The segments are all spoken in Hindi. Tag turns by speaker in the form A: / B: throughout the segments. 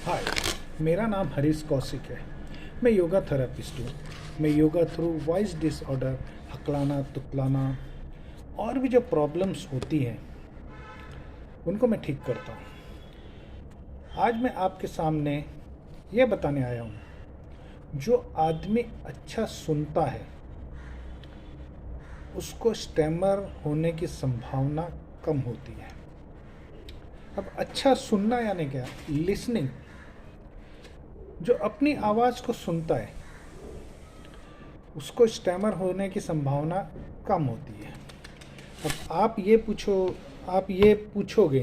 A: हाय, मेरा नाम हरीश कौशिक है। मैं योगा थेरेपिस्ट हूँ। मैं योगा थ्रू वॉइस डिसऑर्डर, हकलाना, तुतलाना और भी जो प्रॉब्लम्स होती हैं उनको मैं ठीक करता हूँ। आज मैं आपके सामने ये बताने आया हूँ, जो आदमी अच्छा सुनता है उसको स्टैमर होने की संभावना कम होती है। अब अच्छा सुनना यानी क्या? लिसनिंग। जो अपनी आवाज़ को सुनता है उसको स्टैमर होने की संभावना कम होती है। अब आप ये पूछोगे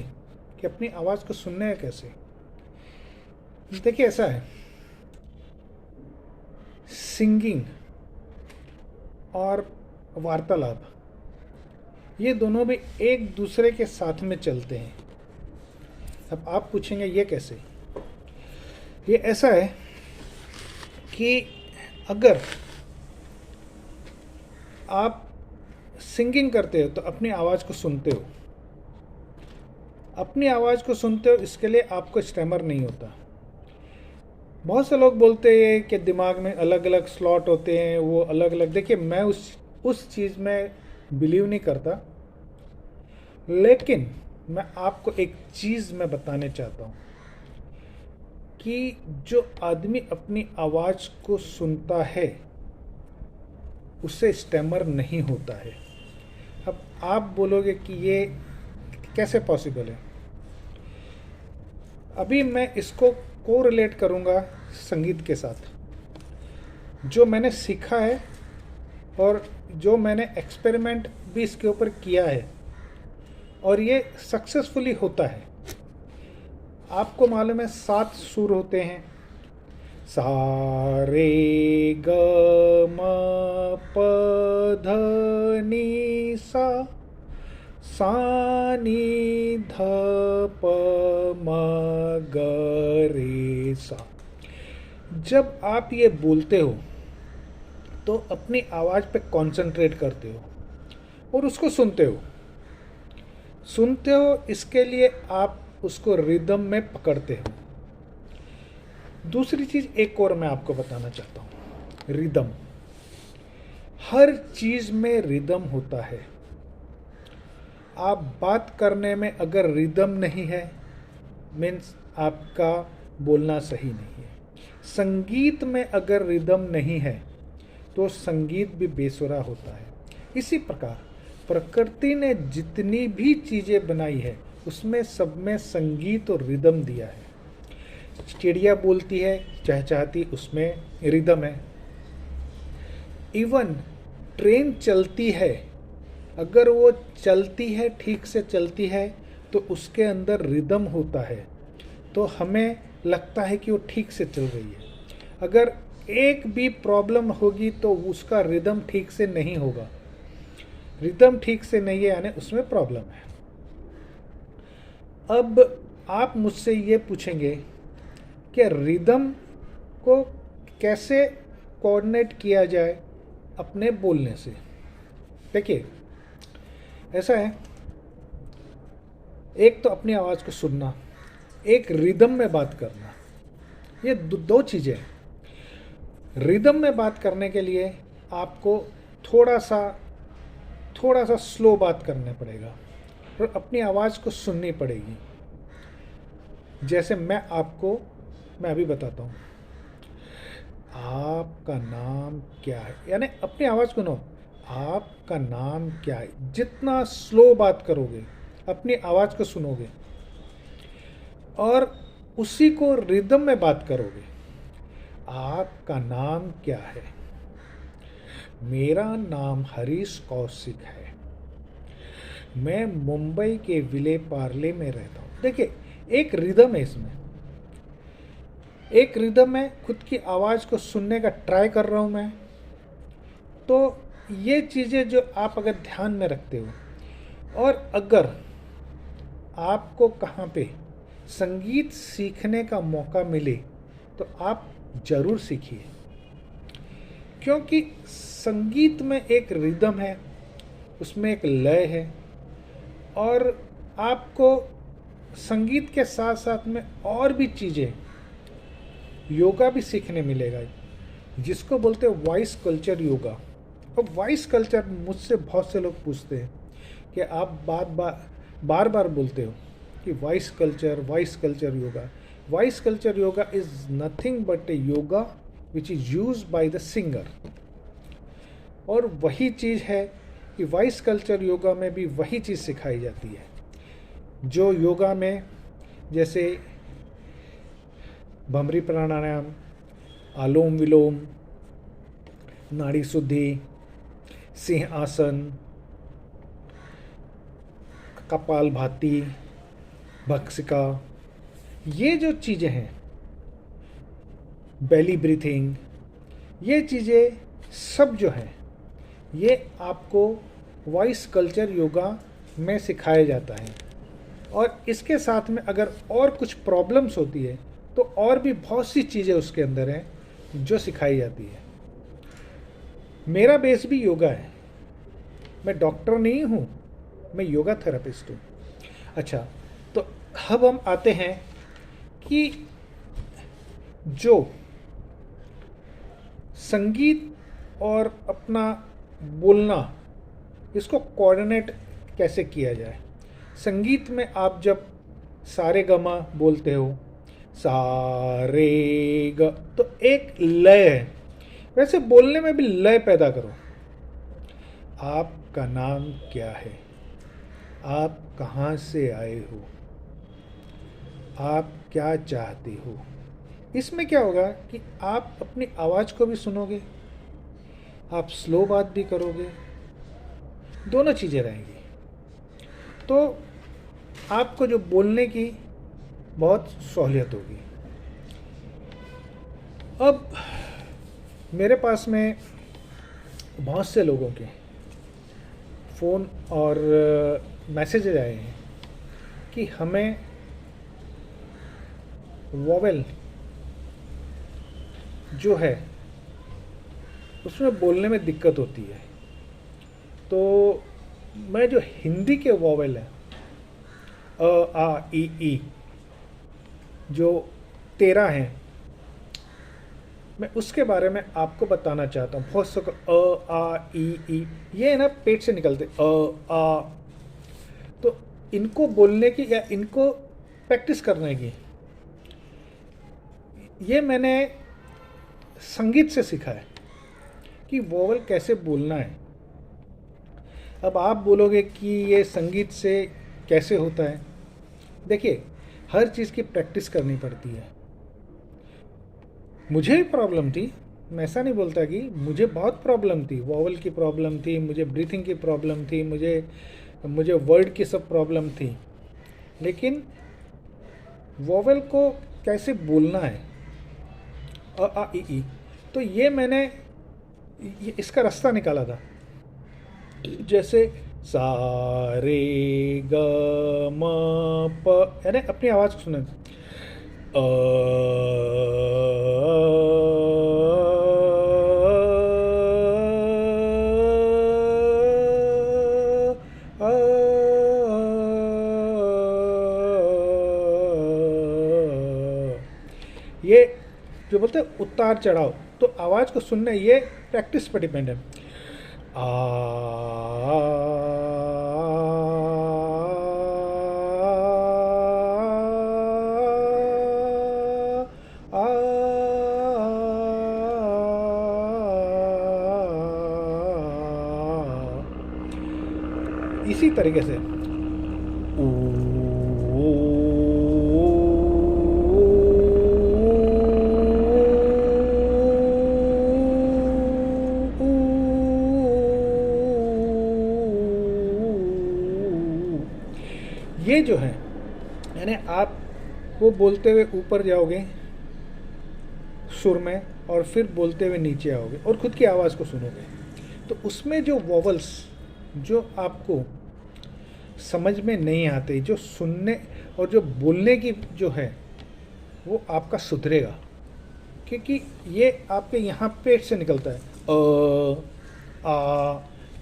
A: कि अपनी आवाज़ को सुनने है कैसे? देखिए, ऐसा है, सिंगिंग और वार्तालाप ये दोनों भी एक दूसरे के साथ में चलते हैं। अब आप पूछेंगे ये कैसे? ये ऐसा है कि अगर आप सिंगिंग करते हो तो अपनी आवाज़ को सुनते हो। अपनी आवाज़ को सुनते हो, इसके लिए आपको स्टैमर नहीं होता। बहुत से लोग बोलते हैं कि दिमाग में अलग अलग स्लॉट होते हैं, वो अलग अलग। देखिए, मैं उस चीज़ में बिलीव नहीं करता, लेकिन मैं आपको एक चीज़ मैं बताने चाहता हूँ कि जो आदमी अपनी आवाज़ को सुनता है उससे स्टैमर नहीं होता है। अब आप बोलोगे कि ये कैसे पॉसिबल है? अभी मैं इसको कोरिलेट करूँगा संगीत के साथ। जो मैंने सीखा है और जो मैंने एक्सपेरिमेंट भी इसके ऊपर किया है और ये सक्सेसफुली होता है। आपको मालूम है 7 सुर होते हैं, सा रे ग म प ध नि सा, सा नि ध प म ग रे सा। जब आप ये बोलते हो तो अपनी आवाज़ पे कंसंट्रेट करते हो और उसको सुनते हो। इसके लिए आप उसको रिदम में पकड़ते हो। दूसरी चीज़ एक और मैं आपको बताना चाहता हूँ, रिदम। हर चीज़ में रिदम होता है। आप बात करने में अगर रिदम नहीं है, मीन्स आपका बोलना सही नहीं है। संगीत में अगर रिदम नहीं है तो संगीत भी बेसुरा होता है। इसी प्रकार प्रकृति ने जितनी भी चीज़ें बनाई है उसमें सब में संगीत और रिदम दिया है। चिड़िया बोलती है, चहचहाती, उसमें रिदम है। इवन ट्रेन चलती है, अगर वो चलती है, ठीक से चलती है, तो उसके अंदर रिदम होता है, तो हमें लगता है कि वो ठीक से चल रही है। अगर एक भी प्रॉब्लम होगी तो उसका रिदम ठीक से नहीं होगा। रिदम ठीक से नहीं है यानी उसमें प्रॉब्लम है। अब आप मुझसे ये पूछेंगे कि रिदम को कैसे कोऑर्डिनेट किया जाए अपने बोलने से। देखिए, ऐसा है, एक तो अपनी आवाज़ को सुनना, एक रिदम में बात करना। ये दो चीज़ें हैं। रिदम में बात करने के लिए आपको थोड़ा सा स्लो बात करना पड़ेगा और अपनी आवाज़ को सुननी पड़ेगी। जैसे मैं अभी बताता हूँ, आपका नाम क्या है, यानी अपनी आवाज़ को नो, आपका नाम क्या है। जितना स्लो बात करोगे, अपनी आवाज़ को सुनोगे और उसी को रिदम में बात करोगे। आपका नाम क्या है? मेरा नाम हरीश कौशिक है। मैं मुंबई के विले पार्ले में रहता हूँ। देखिए, एक रिदम है इसमें। एक रिदम है, खुद की आवाज़ को सुनने का ट्राई कर रहा हूँ मैं। तो ये चीज़ें जो आप अगर ध्यान में रखते हो, और अगर आपको कहाँ पे संगीत सीखने का मौका मिले तो आप ज़रूर सीखिए, क्योंकि संगीत में एक रिदम है, उसमें एक लय है, और आपको संगीत के साथ साथ में और भी चीज़ें योगा भी सीखने मिलेगा, जिसको बोलते हैं वॉइस कल्चर योगा। अब वॉइस कल्चर मुझसे बहुत से लोग पूछते हैं कि आप बार बार बोलते हो कि voice culture yoga. Voice culture yoga is nothing but A yoga which is used by the singer. और वही चीज़ है कि वॉइस कल्चर योगा में भी वही चीज़ सिखाई जाती है जो योगा में, जैसे भ्रमरी प्राणायाम, आलोम विलोम, नाड़ी शुद्धि, सिंह आसन, कपालभाति, भक्सिका, ये जो चीज़ें हैं, बेली ब्रीथिंग, ये चीज़ें सब जो हैं ये आपको वॉइस कल्चर योगा में सिखाया जाता है। और इसके साथ में अगर और कुछ प्रॉब्लम्स होती है तो और भी बहुत सी चीज़ें उसके अंदर हैं जो सिखाई जाती है। मेरा बेस भी योगा है, मैं डॉक्टर नहीं हूँ, मैं योगा थेरेपिस्ट हूँ। अच्छा, तो अब हम आते हैं कि जो संगीत और अपना बोलना, इसको कोऑर्डिनेट कैसे किया जाए। संगीत में आप जब सारे गमा बोलते हो, सारे ग, तो एक लय है, वैसे बोलने में भी लय पैदा करो। आपका नाम क्या है, आप कहाँ से आए हो, आप क्या चाहते हो। इसमें क्या होगा कि आप अपनी आवाज़ को भी सुनोगे, आप स्लो बात भी करोगे, दोनों चीज़ें रहेंगी, तो आपको जो बोलने की बहुत सहूलियत होगी। अब मेरे पास में बहुत से लोगों के फ़ोन और मैसेजेज आए हैं कि हमें वोवेल जो है उसमें बोलने में दिक्कत होती है। तो मैं जो हिंदी के वोवेल हैं, अ आ ई जो 13 हैं, मैं उसके बारे में आपको बताना चाहता हूँ। बहुत से अ आ ई ये है ना, पेट से निकलते अ आ, तो इनको बोलने की या इनको प्रैक्टिस करने की, ये मैंने संगीत से सीखा है कि वोवल कैसे बोलना है। अब आप बोलोगे कि ये संगीत से कैसे होता है। देखिए, हर चीज़ की प्रैक्टिस करनी पड़ती है। मुझे भी प्रॉब्लम थी, मैं ऐसा नहीं बोलता कि मुझे बहुत प्रॉब्लम थी, वोवल की प्रॉब्लम थी, मुझे ब्रीथिंग की प्रॉब्लम थी, मुझे वर्ड की सब प्रॉब्लम थी, लेकिन वोवल को कैसे बोलना है, अ आ ई, तो ये मैंने इसका रास्ता निकाला था। जैसे सा रे ग म प, यानी अपनी आवाज़ को सुने, ये जो बोलते हैं उतार चढ़ाव, तो आवाज़ को सुनने, ये प्रैक्टिस पर डिपेंड है। इसी तरीके से ये जो है, यानी आप वो बोलते हुए ऊपर जाओगे सुर में और फिर बोलते हुए नीचे आओगे और खुद की आवाज़ को सुनोगे, तो उसमें जो वोवल्स जो आपको समझ में नहीं आते, जो सुनने और जो बोलने की जो है वो आपका सुधरेगा, क्योंकि ये आपके यहाँ पेट से निकलता है आ,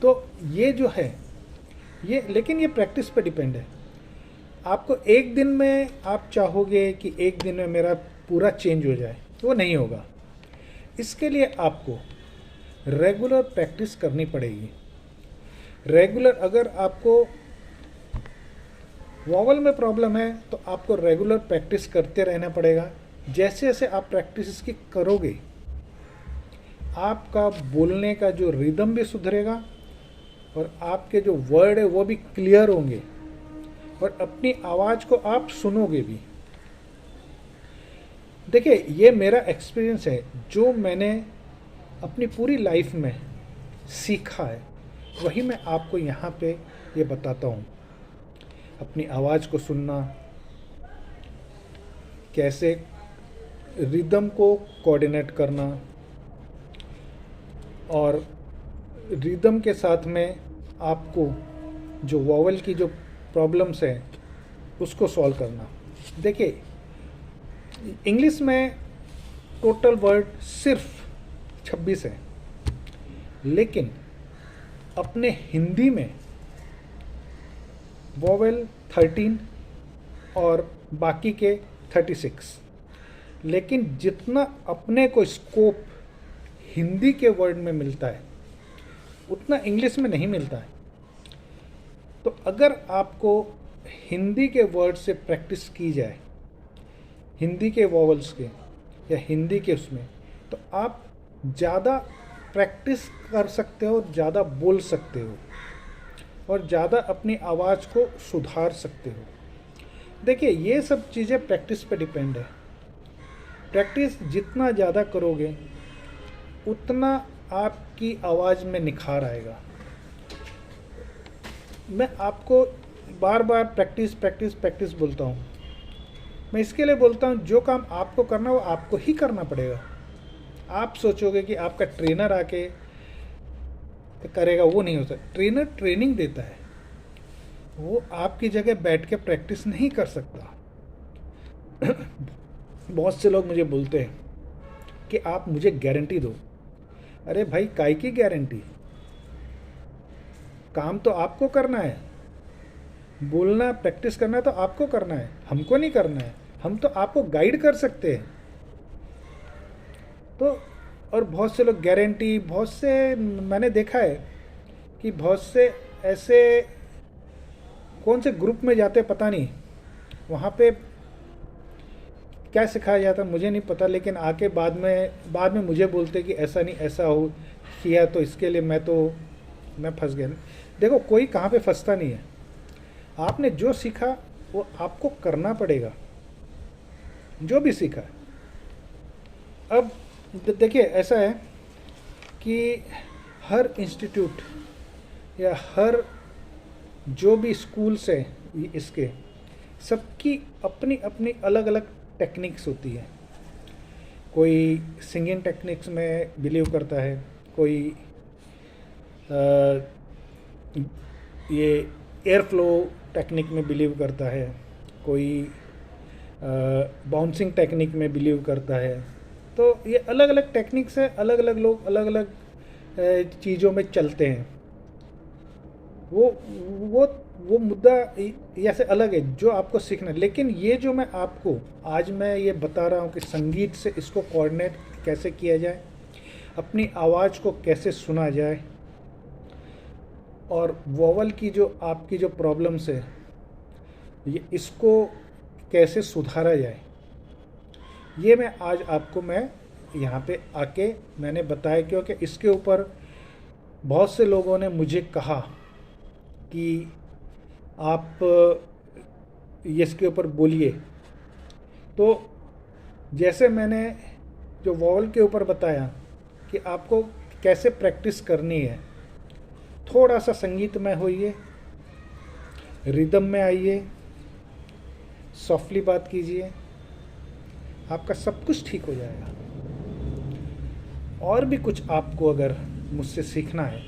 A: तो ये जो है ये, लेकिन ये प्रैक्टिस पे डिपेंड है। आपको एक दिन में, आप चाहोगे कि एक दिन में मेरा पूरा चेंज हो जाए, वो नहीं होगा। इसके लिए आपको रेगुलर प्रैक्टिस करनी पड़ेगी। रेगुलर, अगर आपको वॉवल में प्रॉब्लम है तो आपको रेगुलर प्रैक्टिस करते रहना पड़ेगा। जैसे जैसे आप प्रैक्टिस इसकी करोगे, आपका बोलने का जो रिदम भी सुधरेगा और आपके जो वर्ड है वो भी क्लियर होंगे और अपनी आवाज़ को आप सुनोगे भी। देखिए, ये मेरा एक्सपीरियंस है, जो मैंने अपनी पूरी लाइफ में सीखा है वही मैं आपको यहाँ पे ये बताता हूँ। अपनी आवाज़ को सुनना, कैसे रिदम को कोऑर्डिनेट करना और रिदम के साथ में आपको जो वॉवल की जो प्रॉब्लम्स हैं उसको सॉल्व करना। देखिए, इंग्लिश में टोटल वर्ड सिर्फ 26 है, लेकिन अपने हिंदी में वॉवेल 13 और बाकी के 36। लेकिन जितना अपने को स्कोप हिंदी के वर्ड में मिलता है उतना इंग्लिश में नहीं मिलता है। तो अगर आपको हिंदी के वर्ड से प्रैक्टिस की जाए, हिंदी के वॉवल्स के या हिंदी के उसमें, तो आप ज़्यादा प्रैक्टिस कर सकते हो, ज़्यादा बोल सकते हो और ज़्यादा अपनी आवाज़ को सुधार सकते हो। देखिए, ये सब चीज़ें प्रैक्टिस पे डिपेंड है। प्रैक्टिस जितना ज़्यादा करोगे उतना आपकी आवाज़ में निखार आएगा। मैं आपको बार बार प्रैक्टिस प्रैक्टिस प्रैक्टिस बोलता हूँ। मैं इसके लिए बोलता हूँ, जो काम आपको करना वो आपको ही करना पड़ेगा। आप सोचोगे कि आपका ट्रेनर आके करेगा, वो नहीं हो सकता। ट्रेनर ट्रेनिंग देता है, वो आपकी जगह बैठ के प्रैक्टिस नहीं कर सकता। बहुत से लोग मुझे बोलते हैं कि आप मुझे गारंटी दो। अरे भाई, काय की गारंटी? काम तो आपको करना है, बोलना प्रैक्टिस करना तो आपको करना है, हमको नहीं करना है। हम तो आपको गाइड कर सकते हैं। तो और बहुत से लोग गारंटी, बहुत से मैंने देखा है कि बहुत से ऐसे कौन से ग्रुप में जाते पता नहीं, वहाँ पे क्या सिखाया जाता मुझे नहीं पता, लेकिन आके बाद में मुझे बोलते कि ऐसा नहीं, ऐसा हो किया तो इसके लिए मैं फंस गया। देखो, कोई कहाँ पे फंसता नहीं है। आपने जो सीखा वो आपको करना पड़ेगा, जो भी सीखा है। अब देखिए, ऐसा है कि हर इंस्टीट्यूट या हर जो भी स्कूल्स है इसके, सबकी अपनी अपनी अलग अलग टेक्निक्स होती है। कोई सिंगिंग टेक्निक्स में बिलीव करता है, कोई ये एयर फ्लो टेक्निक में बिलीव करता है, कोई बाउंसिंग टेक्निक में बिलीव करता है। तो ये अलग अलग टेक्निक्स है, अलग अलग लोग अलग अलग चीज़ों में चलते हैं। वो मुद्दा ऐसे अलग है जो आपको सीखना है। लेकिन ये जो मैं आपको आज मैं ये बता रहा हूँ कि संगीत से इसको कोऑर्डिनेट कैसे किया जाए, अपनी आवाज़ को कैसे सुना जाए और वोवल की जो आपकी जो प्रॉब्लम्स है ये इसको कैसे सुधारा जाए, ये मैं आज आपको मैं यहाँ पे आके मैंने बताया। क्योंकि इसके ऊपर बहुत से लोगों ने मुझे कहा कि आप इसके ऊपर बोलिए। तो जैसे मैंने जो वॉवल के ऊपर बताया कि आपको कैसे प्रैक्टिस करनी है, थोड़ा सा संगीत में होइए, रिदम में आइए, सॉफ्टली बात कीजिए, आपका सब कुछ ठीक हो जाएगा। और भी कुछ आपको अगर मुझसे सीखना है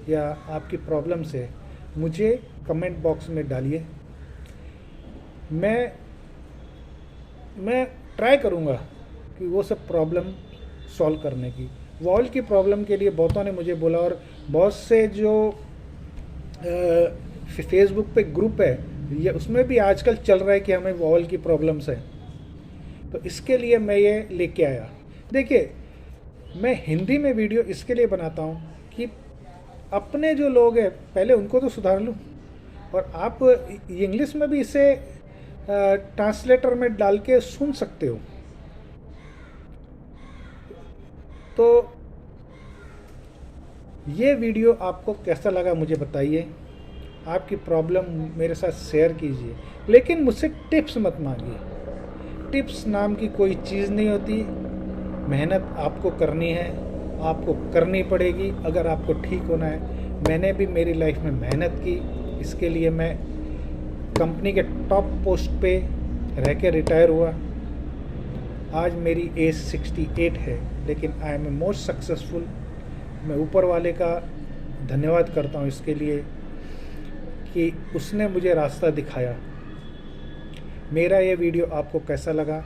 A: या आपकी प्रॉब्लम से, मुझे कमेंट बॉक्स में डालिए। मैं ट्राई करूँगा कि वो सब प्रॉब्लम सॉल्व करने की। वॉल की प्रॉब्लम के लिए बहुतों ने मुझे बोला, और बहुत से जो फेसबुक पे ग्रुप है ये उसमें भी आजकल चल रहा है कि हमें वॉल की प्रॉब्लम्स है। तो इसके लिए मैं ये लेके आया। देखिए, मैं हिंदी में वीडियो इसके लिए बनाता हूँ कि अपने जो लोग हैं पहले उनको तो सुधार लूँ, और आप इंग्लिश में भी इसे ट्रांसलेटर में डाल के सुन सकते हो। तो ये वीडियो आपको कैसा लगा मुझे बताइए, आपकी प्रॉब्लम मेरे साथ शेयर कीजिए, लेकिन मुझसे टिप्स मत मांगिए। टिप्स नाम की कोई चीज़ नहीं होती। मेहनत आपको करनी है, आपको करनी पड़ेगी अगर आपको ठीक होना है। मैंने भी मेरी लाइफ में मेहनत की, इसके लिए मैं कंपनी के टॉप पोस्ट पे रह के रिटायर हुआ। आज मेरी एज 68 है, लेकिन I am a most successful. मैं ऊपर वाले का धन्यवाद करता हूँ इसके लिए कि उसने मुझे रास्ता दिखाया। मेरा ये वीडियो आपको कैसा लगा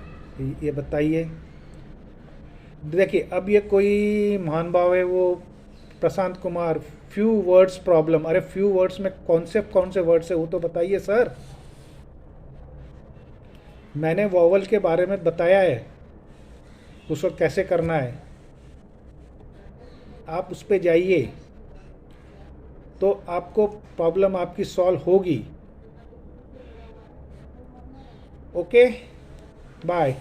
A: ये बताइए। देखिए, अब ये कोई महान भाव है वो Prashant Kumar, few words problem. अरे फ्यू वर्ड्स में कौन से वर्ड्स है वो तो बताइए सर। मैंने वॉवल के बारे में बताया है, उसको कैसे करना है। आप उस पर जाइए तो आपको प्रॉब्लम आपकी सॉल्व होगी। Okay, bye.